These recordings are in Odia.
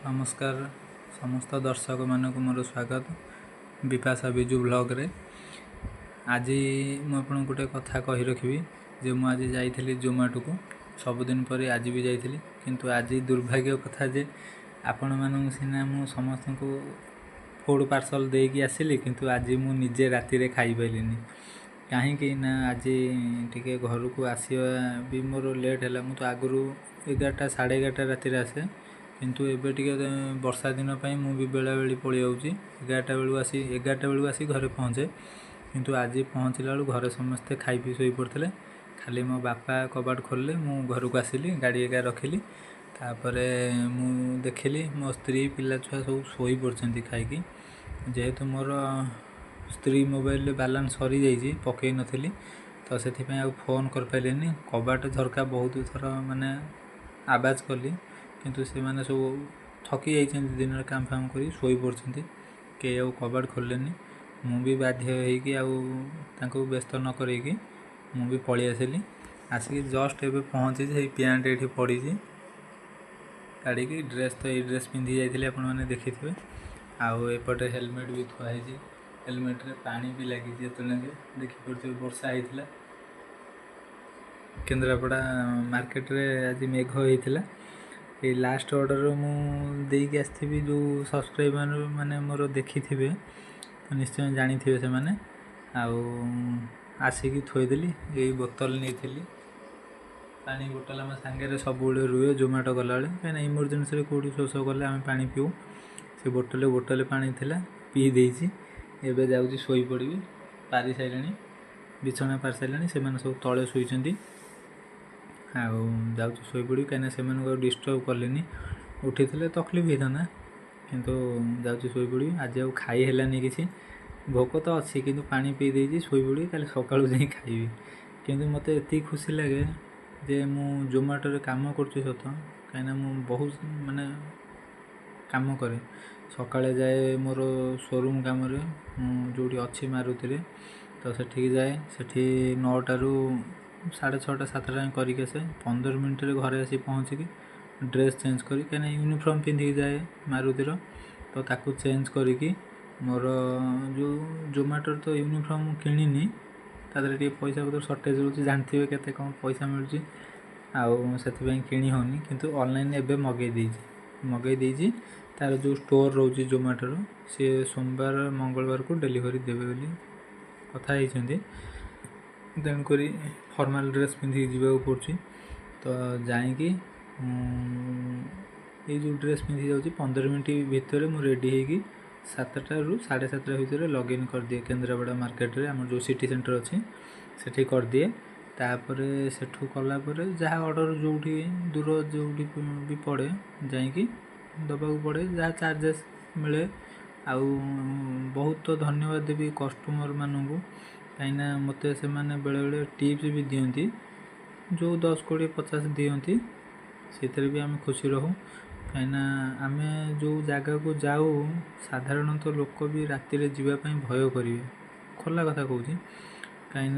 नमस्कार समस्त दर्शक मानक मोर स्वागत विपाशा बिजु ब्लॉग रे। आज मुझे गोटे कथा कही रखी जे मुझे जाइली जोमेटो को सबुदिन पर आज भी जाइली किंतु आज दुर्भाग्य कथा जे आपण मानक सीना मु समस्त को फूड पार्सल देकी आसिली किंतु आज मु निजे राति रे खाई पाइलिनी कहीं ना आज टे घर को आसवा भी मोर लेट है। मु तो आगु 11टा 11:30 राति आसे किंतु एबे टिके वर्षा दिन मु भी बेला बेली पड़ी जाऊँगी 11टा बेलू आसी घरे पहुँचे किंतु आज पहुँचला बेलू घरे समस्ते खाई पी शोई पड़ते खाली मो बापा कबाट खोलले मु घर को आसिली गाड़ी एका रखिली तापर मु देखिली मो स्त्री पिला छुआ सब शोई पड़ते खाई जेहेतु मोर स्त्री मोबाइल बालान्स सरी जाइए पकई नथिली तो से फोन कर पाइलेनी कबाट झरका बहुत थर माने आवाज कली किंतु से माने सब थकी जाइए दिन काम फाम कर शोई पड़ते कई आउ कबाट खोलेनी मु भी बाध्य हो व्यस्त न करके मु भी पलि आसिली आसिक जस्ट एबे पहुँची से पैंट ये पड़ी काढ़ी ड्रेस तो ये ड्रेस पिंधि जाइए आपण मैंने देखी थे आउ एपटे हेलमेट भी थुआई हेलमेट रे पानी भी लगी देखिपे वर्षा होता केन्द्रापड़ा मार्केट रे आज मेघ होता ये लास्ट ऑर्डर मु देकी आसथि जो सब्सक्राइबर माने मोर देखी थे तो निश्चय जानी थे से माने आसिकी थोईदेली ये बोतल नहीं पानी बोतल आम सांगे सब रुए जोमेटो गला कहीं इमरजेन्सी कौटी शोष कले आम पा पीऊ से बोतल पानी थिला पी देइछि एबे जाउछि शोई पड़ी पारि सारे बिछना पारि सारे से सब तले शोइछन्ति जाउछि शोई पड़ी कहीं से डिस्टर्ब कलेनी उठी थे तकलीफ होता किंतु जाउछि शोई पड़ी आज आउ खाई हेलानी किसी भोक तो अच्छी किंतु पानी पी देइछि शोई पड़ी काली सकाळु जाई खाइबी किंतु मते एति खुशी लगे जे मु जोमेटो रे काम करछि सत कहीं मु बहुत माने काम करे सकाळे जाए मोर शोरूम कम जो अच्छी मारुति रे तो सेठी जाए सेठी 9टारू 6:30 7टा करके आसे 15 मिनट रे घरे आसी पहुँचिकी ड्रेस चेंज करी कहीं यूनिफॉर्म पिंधि जाए मारुतिर तो ताकू चेंज करी मोर जो जोमेटो तो यूनिफॉर्म किनिनी तादरे टे पैसा पतर सर्टेज रोचे जानते केते कौन पैसा मिलूँ आउ किणी होनी किंतु ऑनलाइन एबे मगई देइछि तार जो स्टोर रोची जोमेटो सी सोमवार मंगलवार को डेलीवरी देवे बोली कथा होती तेणुक फॉर्मल ड्रेस पिंधिक जावाक पड़ुछि तो जाइकी ये जो ड्रेस पिंधि जाऊँगी 15 मिनट भितर मु रेडी होगी 7टारू 7:30 भितर लॉगिन कर दिए केन्द्रापड़ा मार्केट रे आम जो सिटी सेंटर अच्छी सेठी कर दिए तापर सेठू कलापर जहाँ ऑर्डर जो दूर जो भी पड़े जाइकी दबाक पड़े जहाँ चार्जेस मिले आउ बहुत तो धन्यवाद देवी कस्टमर मानू कहीं मत से बेले बेले टिप्स भी दियंती जो 10 20 50 दियंती से भी आम खुशी रहूँ कहीं आम जो जगह को जाऊ साधारणतः लोक भी राति रे जीवाई भय करेंगे खोला कथा कहूँ कहीं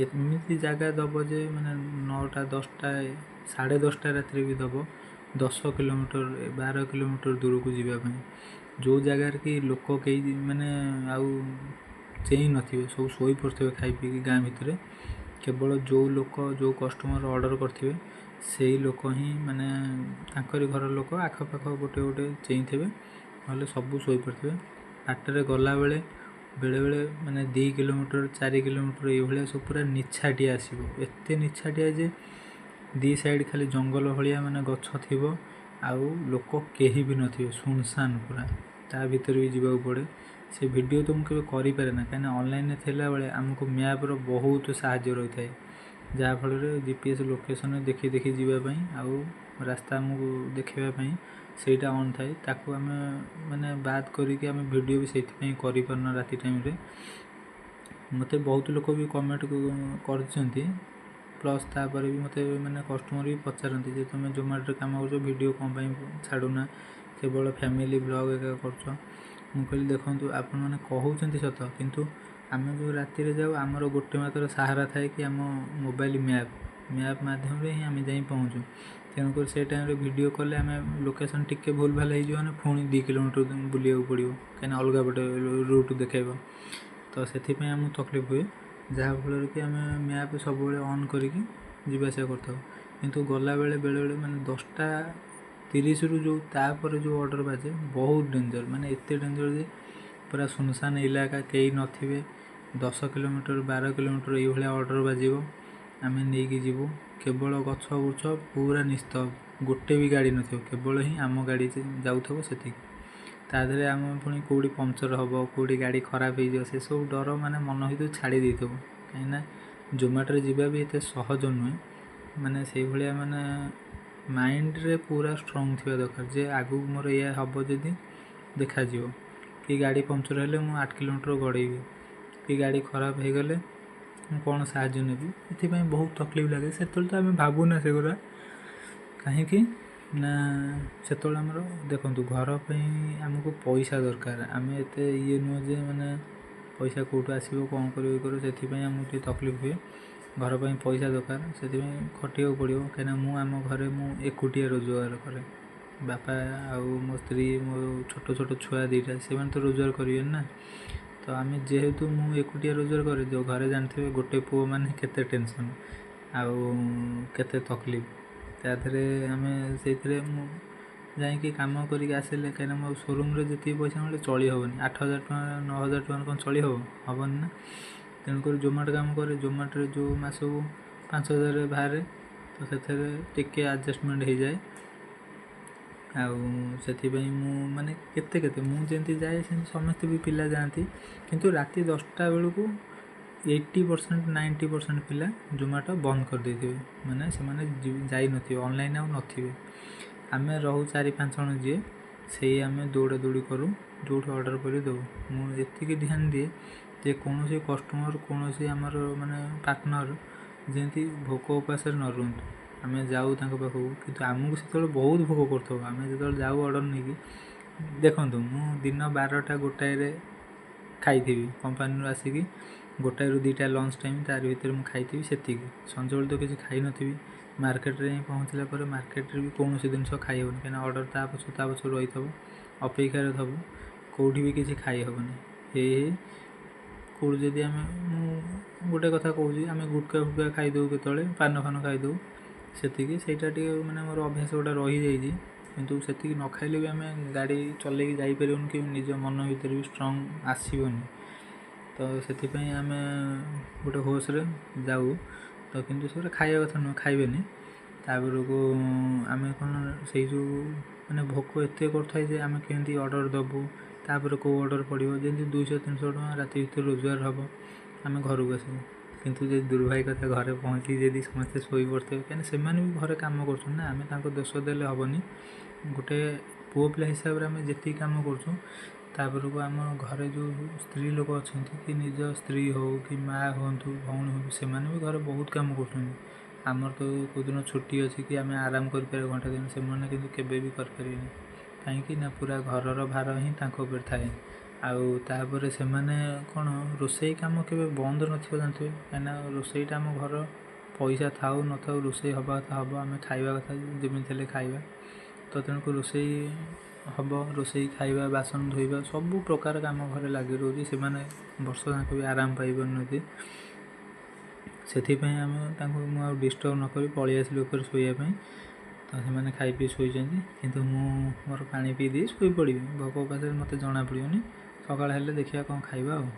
एमती जगह दब जे मैंने 9टा 10टा 10:30 राति भी दब 10 किलोमीटर 12 किलोमीटर दूर को जीवाई जो जगार कि लोक कई माने आउ चेई नथिबे सब शोई पड़ते खाई पी गाँ भितर केवल जो लोक जो कस्टमर ऑर्डर करथिबे सेही लोक ही माने तांकरी घर लोक आखपाख गोटे गोटे चेई थे ना सब शोई पड़ते बाटर गला बेले बेले बेले माने 2 किलोमीटर 4 किलोमीटर ये सब पूरा निछाटिया आसो एत निछाटिया जे दी साइड खाली जंगल भाया माने गछ थी आउ लोक कहीं भी नथिबे सुनसान पूरा ता भीतर भी जीवा पड़े से वीडियो तो मुझे करें ना कहीं ऑनलाइन थिला बेले आमको मैप रो बहुत साहाय्य रही है जहाँफल जीपीएस लोकेशन देखी देखी जीवाई आउ रास्ता आमको देखापी सेटा ऑन थाए ताकू आम माने बात करिके आम वीडियो भी से करना राति टाइम रे मते बहुत लोक भी कमेंट कर प्लस तापर भी मत मैंने कस्टमर भी पचारती जे तुम जोमेटो काम कर वीडियो कौन छाड़ूना केवल फैमिली ब्लॉग एक कर कहली देखूँ आपण मैंने कहते सत किंतु आम जो राति जाऊ आमर गोटे मात्र सहारा थाए कि आम मोबाइल मैप माध्यम ही आम जा पहुँचू ତେଣୁକରି ସେ ଟାଇମ୍ରେ ଭିଡ଼ିଓ କଲେ ଆମେ ଲୋକେସନ୍ ଟିକେ ଭୁଲ ଭାଲ ହେଇଯିବ ମାନେ ପୁଣି 2 କିଲୋମିଟର ବୁଲିବାକୁ ପଡ଼ିବ, କାହିଁକିନା ଅଲଗା ପଟେ ରୁଟ୍ ଦେଖାଇବ। ତ ସେଥିପାଇଁ ଆମକୁ ତକଲିଫ ହୁଏ, ଯାହାଫଳରେ କି ଆମେ ମ୍ୟାପ୍ ସବୁବେଳେ ଅନ୍ କରିକି ଯିବା ଆସିବା କରିଥାଉ। କିନ୍ତୁ ଗଲାବେଳେ ବେଳେବେଳେ ମାନେ 10:30ରୁ ତାପରେ ଯେଉଁ ଅର୍ଡ଼ର ବାଜେ ବହୁତ ଡେଞ୍ଜର, ମାନେ ଏତେ ଡେଞ୍ଜର ଯେ ପୁରା ସୁନସାନ ଇଲାକା, କେହି ନଥିବେ, 10 କିଲୋମିଟର 12 କିଲୋମିଟର ଏଇଭଳିଆ ଅର୍ଡ଼ର ବାଜିବ। ଆମେ ନେଇକି ଯିବୁ, କେବଳ ଗଛ ବୁଛ ପୁରା ନିସ୍ତବ୍ଧ, ଗୋଟେ ବି ଗାଡ଼ି ନଥିବ, କେବଳ ହିଁ ଆମ ଗାଡ଼ି ଯାଉଥିବ ସେତିକି। ତା ଦେହରେ ଆମେ ପୁଣି କେଉଁଠି ପଙ୍କଚର୍ ହେବ, କେଉଁଠି ଗାଡ଼ି ଖରାପ ହେଇଯିବ, ସେସବୁ ଡର ମାନେ ମନ ଭିତରୁ ଛାଡ଼ି ଦେଇଥିବୁ। କାହିଁକିନା ଜୋମାଟୋରେ ଯିବା ବି ଏତେ ସହଜ ନୁହେଁ, ମାନେ ସେଇଭଳିଆ ମାନେ ମାଇଣ୍ଡରେ ପୁରା ଷ୍ଟ୍ରଙ୍ଗ ଥିବା ଦରକାର ଯେ ଆଗକୁ ମୋର ଏଇଆ ହେବ, ଯଦି ଦେଖାଯିବ। କି ଗାଡ଼ି ପଙ୍କଚର୍ ହେଲେ ମୁଁ 8 କିଲୋମିଟର ଗଡ଼େଇବି, କି ଗାଡ଼ି ଖରାପ ହେଇଗଲେ ମୁଁ କ'ଣ ସାହାଯ୍ୟ ନେବି। ଏଥିପାଇଁ ବହୁତ ତକଲିଫ ଲାଗେ। ସେତେବେଳେ ତ ଆମେ ଭାବୁନା ସେଗୁଡ଼ା, କାହିଁକି ନା ସେତେବେଳେ ଆମର ଦେଖନ୍ତୁ ଘର ପାଇଁ ଆମକୁ ପଇସା ଦରକାର। ଆମେ ଏତେ ଇଏ ନୁହଁ ଯେ ମାନେ ପଇସା କେଉଁଠୁ ଆସିବ, କ'ଣ କରିବ କରିବ, ସେଥିପାଇଁ ଆମକୁ ଟିକେ ତକଲିଫ ହୁଏ। ଘର ପାଇଁ ପଇସା ଦରକାର, ସେଥିପାଇଁ ଖଟିବାକୁ ପଡ଼ିବ। କାହିଁକିନା ଆମ ଘରେ ମୁଁ ଏକୁଟିଆ ରୋଜଗାର କରେ, ବାପା ଆଉ ମୋ ସ୍ତ୍ରୀ, ମୋ ଛୋଟ ଛୋଟ ଛୁଆ 2ଟା, ସେମାନେ ତ ରୋଜଗାର କରିବେନି ନା। ତ ଆମେ ଯେହେତୁ ମୁଁ ଏକୁଟିଆ ରୋଜଗାର କରେ, ଯେଉଁ ଘରେ ଜାଣିଥିବେ ଗୋଟେ ପୁଅ ମାନେ କେତେ ଟେନସନ୍ ଆଉ କେତେ ତକଲିଫ। ତା ଦେହରେ ଆମେ ସେଇଥିରେ ମୁଁ ଯାଇକି କାମ କରିକି ଆସିଲେ, କାହିଁକିନା ମୋ ସୋରୁମ୍ରେ ଯେତିକି ପଇସା ମିଳେ ଚଳି ହେବନି, 8,000 ଟଙ୍କା 9,000 ଟଙ୍କାରେ କ'ଣ ଚଳି ହେବନି ନା। ତେଣୁକରି ଜୋମାଟୋ କାମ କରେ, ଜୋମାଟୋରେ ଯେଉଁ ମାସକୁ 5,000 ବାହାରେ, ତ ସେଥିରେ ଟିକେ ଆଡ଼ଜଷ୍ଟମେଣ୍ଟ ହେଇଯାଏ। ଆଉ ସେଥିପାଇଁ ମୁଁ ମାନେ କେତେ ମୁଁ ଯେମିତି ଯାଏ ସେମିତି ସମସ୍ତେ ବି ପିଲା ଯାଆନ୍ତି, କିନ୍ତୁ ରାତି 10ଟା ବେଳକୁ 80% 90% ପିଲା ଜୋମାଟୋ ବନ୍ଦ କରିଦେଇଥିବେ, ମାନେ ସେମାନେ ଯାଇନଥିବେ, ଅନଲାଇନ୍ ଆଉ ନଥିବେ। ଆମେ ରହୁ 4-5 ଜଣ ଯିଏ, ସେଇ ଆମେ ଦୌଡ଼ା ଦୌଡ଼ି କରୁ, ଯେଉଁଠୁ ଅର୍ଡ଼ର କରି ଦେଉ। ମୁଁ ଏତିକି ଧ୍ୟାନ ଦିଏ ଯେ କୌଣସି କଷ୍ଟମର, କୌଣସି ଆମର ମାନେ ପାର୍ଟନର ଯେମିତି ଭୋକ ଉପାସରେ ନ ରୁହନ୍ତୁ। ଆମେ ଯାଉ ତାଙ୍କ ପାଖକୁ, କିନ୍ତୁ ଆମକୁ ସେତେବେଳେ ବହୁତ ଭୋକ କରୁଥିବ। ଆମେ ଯେତେବେଳେ ଯାଉ ଅର୍ଡ଼ର ନେଇକି, ଦେଖନ୍ତୁ ମୁଁ ଦିନ 12ଟା 1ଟାରେ ଖାଇଥିବି, କମ୍ପାନୀରୁ ଆସିକି 1ଟାରୁ 2ଟା ଲଞ୍ଚ ଟାଇମ୍, ତାରି ଭିତରେ ମୁଁ ଖାଇଥିବି ସେତିକି। ସଞ୍ଜବେଳେ ତ କିଛି ଖାଇନଥିବି। ମାର୍କେଟରେ ହିଁ ପହଞ୍ଚିଲା ପରେ ମାର୍କେଟରେ ବି କୌଣସି ଜିନିଷ ଖାଇ ହେବନି, କାହିଁକିନା ଅର୍ଡ଼ର ତା ପଛରୁ ରହିଥିବ, ଅପେକ୍ଷାରେ ଥବ, କେଉଁଠି ବି କିଛି ଖାଇ ହେବନି। କେଉଁଠି ଯଦି ମୁଁ ଗୋଟେ କଥା କହୁଛି, ଆମେ ଗୁଟକା ଫୁଟକା ଖାଇଦେଉ, କେତେବେଳେ ପାନ ଫାନ ଖାଇଦେଉ, ସେତିକି। ସେଇଟା ଟିକେ ମାନେ ମୋର ଅଭ୍ୟାସ ଗୋଟେ ରହିଯାଇଛି, କିନ୍ତୁ ସେତିକି ନ ଖାଇଲେ ବି ଆମେ ଗାଡ଼ି ଚଲେଇକି ଯାଇପାରିବୁନି, କି ନିଜ ମନ ଭିତରେ ବି ଷ୍ଟ୍ରଙ୍ଗ ଆସିବନି। ତ ସେଥିପାଇଁ ଆମେ ଗୋଟେ ହୋସ୍ରେ ଯାଉ। ତ କିନ୍ତୁ ସେଗୁଡ଼ା ଖାଇବା କଥା ନୁହେଁ, ଖାଇବେନି। ତାପରକୁ ଆମେ କ'ଣ ସେଇ ଯେଉଁ ମାନେ ଭୋକ ଏତେ କରୁଥାଏ ଯେ ଆମେ କେମିତି ଅର୍ଡ଼ର ଦେବୁ, ତାପରେ କେଉଁ ଅର୍ଡ଼ର ପଡ଼ିବ, ଯେମିତି 200-300 ଟଙ୍କା ରାତି ଭିତରେ ରୋଜଗାର ହେବ, ଆମେ ଘରକୁ ଆସିବୁ। କିନ୍ତୁ ଯଦି ଦୁର୍ଭାଗ୍ୟ କଥା, ଘରେ ପହଞ୍ଚିକି ଯଦି ସମସ୍ତେ ଶୋଇପଡ଼ିଥିବେ, କାହିଁକିନା ସେମାନେ ବି ଘରେ କାମ କରୁଛନ୍ତି ନା, ଆମେ ତାଙ୍କୁ ଦୋଷ ଦେଲେ ହେବନି। ଗୋଟେ ପୁଅ ପିଲା ହିସାବରେ ଆମେ ଯେତିକି କାମ କରୁଛୁ, ତାପରକୁ ଆମ ଘରେ ଯେଉଁ ସ୍ତ୍ରୀ ଲୋକ ଅଛନ୍ତି, କି ନିଜ ସ୍ତ୍ରୀ ହେଉ କି ମାଆ ହୁଅନ୍ତୁ, ଭଉଣୀ ହୁଅନ୍ତୁ, ସେମାନେ ବି ଘରେ ବହୁତ କାମ କରୁଛନ୍ତି। ଆମର ତ କେଉଁଦିନ ଛୁଟି ଅଛି କି ଆମେ ଆରାମ କରିପାରିବା ଘଣ୍ଟା ଦିନ, ସେମାନେ କିନ୍ତୁ କେବେ ବି କରିପାରିବେନି। କାହିଁକି ନା ପୁରା ଘରର ଭାର ହିଁ ତାଙ୍କ ଉପରେ ଥାଏ। ଆଉ ତାପରେ ସେମାନେ କ'ଣ ରୋଷେଇ କାମ କେବେ ବନ୍ଦ ନଥିବ, ଜାଣିଥିବେ। କାହିଁକିନା ରୋଷେଇଟା ଆମ ଘର, ପଇସା ଥାଉ ନଥାଉ ରୋଷେଇ ହେବା କଥା ହେବ, ଆମେ ଖାଇବା କଥା ଯେମିତି ହେଲେ ଖାଇବା। ତ ତେଣୁକୁ ରୋଷେଇ ହେବ, ରୋଷେଇ ଖାଇବା, ବାସନ ଧୋଇବା, ସବୁ ପ୍ରକାର କାମ ଘରେ ଲାଗି ରହୁଛି। ସେମାନେ ବର୍ଷ ଯାକ ବି ଆରାମ ପାଇପାରୁନାହାନ୍ତି। ସେଥିପାଇଁ ମୁଁ ଆଉ ଡିଷ୍ଟର୍ବ ନ କରି ପଳେଇ ଆସିଲି ଉପରେ ଶୋଇବା ପାଇଁ। ତ ସେମାନେ ଖାଇ ପିଇ ଶୋଇଛନ୍ତି, କିନ୍ତୁ ମୁଁ ମୋର ପାଣି ପିଇ ଦେଇ ଶୋଇପଡ଼ିବି। ଭୋକ ଉପାସରେ ମୋତେ ଜଣାପଡ଼ିବନି। ସକାଳ ହେଲେ ଦେଖିବା କ'ଣ ଖାଇବା ଆଉ।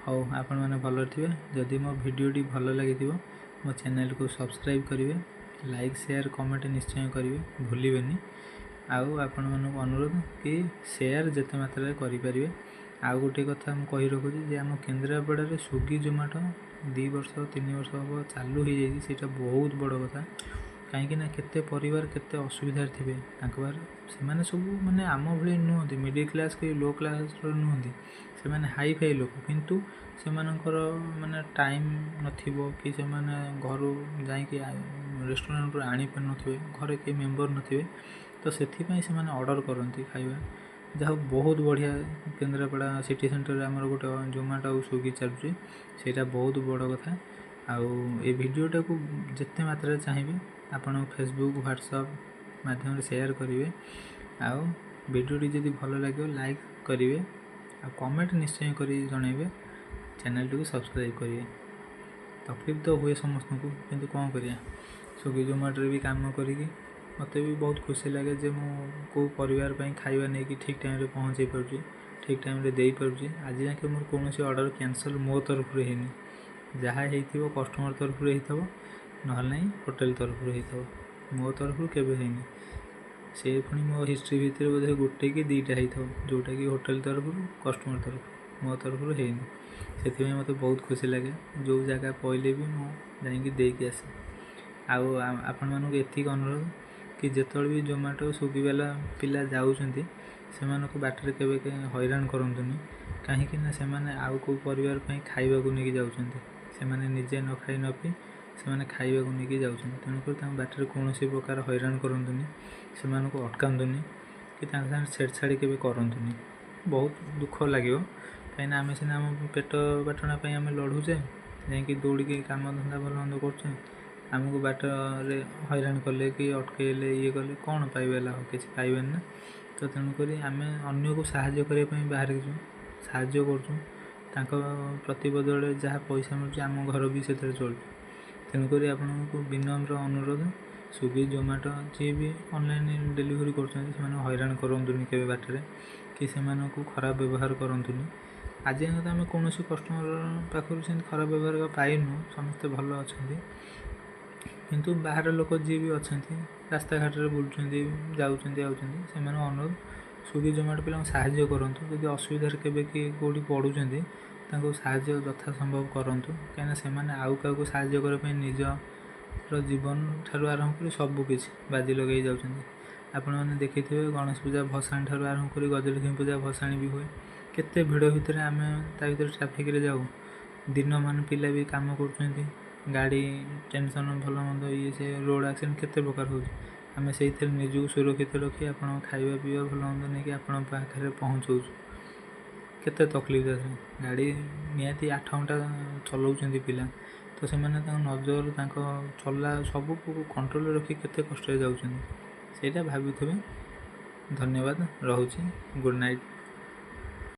ହଉ, ଆପଣମାନେ ଭଲରେ ଥିବେ। ଯଦି ମୋ ଭିଡ଼ିଓଟି ଭଲ ଲାଗିଥିବ, ମୋ ଚ୍ୟାନେଲକୁ ସବସ୍କ୍ରାଇବ୍ କରିବେ, ଲାଇକ୍ ସେୟାର କମେଣ୍ଟ ନିଶ୍ଚୟ କରିବେ, ଭୁଲିବେନି। ଆଉ ଆପଣମାନଙ୍କୁ ଅନୁରୋଧ କି ସେୟାର ଯେତେ ମାତ୍ରାରେ କରିପାରିବେ। ଆଉ ଗୋଟିଏ କଥା ମୁଁ କହି ରଖୁଛି ଯେ ଆମ କେନ୍ଦ୍ରାପଡ଼ାରେ ସ୍ୱିଗି ଜୋମାଟୋ 2 ବର୍ଷ 3 ବର୍ଷ ହେବ ଚାଲୁ ହେଇଯାଇଛି। ସେଇଟା ବହୁତ ବଡ଼ କଥା, କାହିଁକିନା କେତେ ପରିବାର କେତେ ଅସୁବିଧାରେ ଥିବେ। ତାଙ୍କ ପାଖରେ ସେମାନେ ସବୁ ମାନେ ଆମ ଭଳି ନୁହନ୍ତି, ମିଡ଼ିଲ୍ କ୍ଲାସ୍ କି ଲୋ କ୍ଲାସ୍ର ନୁହନ୍ତି, ସେମାନେ ହାଇ ଫାଇ ଲୋକ। କିନ୍ତୁ ସେମାନଙ୍କର ମାନେ ଟାଇମ୍ ନଥିବ, କି ସେମାନେ ଘରୁ ଯାଇକି ରେଷ୍ଟୁରାଣ୍ଟରୁ ଆଣିପାରୁନଥିବେ, ଘରେ କେହି ମେମ୍ବର ନଥିବେ, ତ ସେଥିପାଇଁ ସେମାନେ ଅର୍ଡ଼ର କରନ୍ତି ଖାଇବା। ଯାହା ବହୁତ ବଢ଼ିଆ, କେନ୍ଦ୍ରାପଡ଼ା ସିଟି ସେଣ୍ଟରରେ ଆମର ଗୋଟେ ଜୋମାଟୋ ଆଉ ସ୍ୱିଗି ଚାଲୁଛି, ସେଇଟା ବହୁତ ବଡ଼ କଥା। ଆଉ ଏ ଭିଡ଼ିଓଟାକୁ ଯେତେ ମାତ୍ରାରେ ଚାହିଁବେ ଆପଣ ଫେସବୁକ୍ ହ୍ୱାଟ୍ସଆପ୍ ମାଧ୍ୟମରେ ସେୟାର କରିବେ। ଆଉ ଭିଡ଼ିଓଟି ଯଦି ଭଲ ଲାଗିବ ଲାଇକ୍ କରିବେ, ଆଉ କମେଣ୍ଟ ନିଶ୍ଚୟ କରି ଜଣାଇବେ। ଚ୍ୟାନେଲଟିକୁ ସବସ୍କ୍ରାଇବ୍ କରିବେ। ତକଲିଫ ତ ହୁଏ ସମସ୍ତଙ୍କୁ, କିନ୍ତୁ କ'ଣ କରିବା, ସ୍ୱିଗି ଜୋମାଟୋରେ ବି କାମ କରିକି ମୋତେ ବି ବହୁତ ଖୁସି ଲାଗେ ଯେ ମୁଁ କେଉଁ ପରିବାର ପାଇଁ ଖାଇବା ନେଇକି ଠିକ୍ ଟାଇମ୍ରେ ପହଞ୍ଚାଇ ପାରୁଛି, ଠିକ୍ ଟାଇମ୍ରେ ଦେଇପାରୁଛି। ଆଜି ଯାକେ ମୋର କୌଣସି ଅର୍ଡ଼ର କ୍ୟାନସଲ୍ ମୋ ତରଫରୁ ହେଇନି। ଯାହା ହେଇଥିବ କଷ୍ଟମର ତରଫରୁ ହେଇଥିବ, ନହେଲେ ନାହିଁ ହୋଟେଲ ତରଫରୁ ହେଇଥିବ, ମୋ ତରଫରୁ କେବେ ହେଇନି। ସେ ପୁଣି ମୋ ହିଷ୍ଟ୍ରି ଭିତରେ ବୋଧେ ଗୋଟେ କି ଦୁଇଟା ହେଇଥିବ, ଯେଉଁଟାକି ହୋଟେଲ ତରଫରୁ କଷ୍ଟମର ତରଫରୁ, ମୋ ତରଫରୁ ହେଇନି। ସେଥିପାଇଁ ମୋତେ ବହୁତ ଖୁସି ଲାଗେ। ଯେଉଁ ଜାଗା ପଇଲେ ବି ମୁଁ ଯାଇକି ଦେଇକି ଆସେ। ଆଉ ଆପଣମାନଙ୍କୁ ଏତିକି ଅନୁରୋଧ କି ଯେତେବେଳେ ବି ଜୋମାଟୋ ସ୍ୱିଗି ବାଲା ପିଲା ଯାଉଛନ୍ତି, ସେମାନଙ୍କୁ ବାଟରେ କେବେ ହଇରାଣ କରନ୍ତୁନି। କାହିଁକି ନା ସେମାନେ ଆଉ କେଉଁ ପରିବାର ପାଇଁ ଖାଇବାକୁ ନେଇକି ଯାଉଛନ୍ତି। ସେମାନେ ନିଜେ ନ ଖାଇ ନ ପିଇ ସେମାନେ ଖାଇବାକୁ ନେଇକି ଯାଉଛନ୍ତି। ତେଣୁକରି ତାଙ୍କ ବାଟରେ କୌଣସି ପ୍ରକାର ହଇରାଣ କରନ୍ତୁନି, ସେମାନଙ୍କୁ ଅଟକାନ୍ତୁନି କି ତାଙ୍କ ସାଙ୍ଗରେ ଛେଡ଼ଛାଡ଼ି କେବେ କରନ୍ତୁନି। ବହୁତ ଦୁଃଖ ଲାଗିବ, କାହିଁକିନା ଆମେ ସିନା ଆମ ପେଟ ପାଟଣା ପାଇଁ ଆମେ ଲଢ଼ୁଛେ, ଯାଇକି ଦୌଡ଼ିକି କାମ ଧନ୍ଦା ଭଲ ମନ୍ଦ କରୁଛେ। ଆମକୁ ବାଟରେ ହଇରାଣ କଲେ କି ଅଟକେଇଲେ ଇଏ କଲେ କ'ଣ ପାଇବେ ଲାଭ? କିଛି ପାଇବେନି ନା। ତ ତେଣୁକରି ଆମେ ଅନ୍ୟକୁ ସାହାଯ୍ୟ କରିବା ପାଇଁ ବାହାରିଛୁ, ସାହାଯ୍ୟ କରୁଛୁ। ତାଙ୍କ ପ୍ରତିବଦଳରେ ଯାହା ପଇସା ମିଳୁଛି ଆମ ଘର ବି ସେଥିରେ ଚଳୁଛି। ତେଣୁକରି ଆପଣଙ୍କୁ ବିନମ୍ର ଅନୁରୋଧ, ସ୍ୱିଗି ଜୋମାଟୋ ଯିଏ ବି ଅନଲାଇନ୍ ଡେଲିଭରି କରୁଛନ୍ତି, ସେମାନଙ୍କୁ ହଇରାଣ କରନ୍ତୁନି କେବେ ବାଟରେ, କି ସେମାନଙ୍କୁ ଖରାପ ବ୍ୟବହାର କରନ୍ତୁନି। ଆଜି ଯାଏଁ ତ ଆମେ କୌଣସି କଷ୍ଟମର ପାଖରୁ ସେମିତି ଖରାପ ବ୍ୟବହାର ପାଇନୁ, ସମସ୍ତେ ଭଲ ଅଛନ୍ତି। କିନ୍ତୁ ବାହାର ଲୋକ ଯିଏ ବି ଅଛନ୍ତି, ରାସ୍ତାଘାଟରେ ବୁଲୁଛନ୍ତି, ଯାଉଛନ୍ତି ଆଉଛନ୍ତି, ସେମାନଙ୍କୁ ଅନୁରୋଧ ସ୍ୱିଗି ଜୋମାଟୋ ପିଲାଙ୍କୁ ସାହାଯ୍ୟ କରନ୍ତୁ। ଯଦି ଅସୁବିଧାରେ କେବେ କିଏ କେଉଁଠି ପଡ଼ୁଛନ୍ତି, ତାଙ୍କୁ ସାହାଯ୍ୟ ଯଥାସମ୍ଭବ କରନ୍ତୁ। କାହିଁକିନା ସେମାନେ ଆଉ କାହାକୁ ସାହାଯ୍ୟ କରିବା ପାଇଁ ନିଜର ଜୀବନ ଠାରୁ ଆରମ୍ଭ କରି ସବୁ କିଛି ବାଜି ଲଗାଇ ଯାଉଛନ୍ତି। ଆପଣମାନେ ଦେଖିଥିବେ ଗଣେଶ ପୂଜା ଭସାଣି ଠାରୁ ଆରମ୍ଭ କରି ଗଜଲକ୍ଷ୍ମୀ ପୂଜା ଭସାଣି ବି ହୁଏ। କେତେ ଭିଡ଼ ଭିତରେ ଆମେ ତା ଭିତରେ ଟ୍ରାଫିକ୍ରେ ଯାଉ। ଦିନମାନ ପିଲା ବି କାମ କରୁଛନ୍ତି, ଗାଡ଼ି ଟେନସନ୍ ଭଲ ମନ୍ଦ ଇଏ ସେ ରୋଡ଼ ଆକ୍ସିଡେଣ୍ଟ କେତେ ପ୍ରକାର ହେଉଛି। ଆମେ ସେଇଥିରେ ନିଜକୁ ସୁରକ୍ଷିତ ରଖି ଆପଣଙ୍କ ଖାଇବା ପିଇବା ଭଲ ମନ୍ଦ ନେଇକି ଆପଣଙ୍କ ପାଖରେ ପହଞ୍ଚଉଛୁ। କେତେ ତକଲିଫ ଅଛି। ଗାଡ଼ି ନିହାତି 8 ଘଣ୍ଟା ଚଲାଉଛନ୍ତି ପିଲା, ତ ସେମାନେ ତାଙ୍କ ନଜର ତାଙ୍କ ଚଲା ସବୁକୁ କଣ୍ଟ୍ରୋଲରେ ରଖି କେତେ କଷ୍ଟରେ ଯାଉଛନ୍ତି, ସେଇଟା ଭାବୁଥିବେ। ଧନ୍ୟବାଦ, ରହୁଛି। Good night.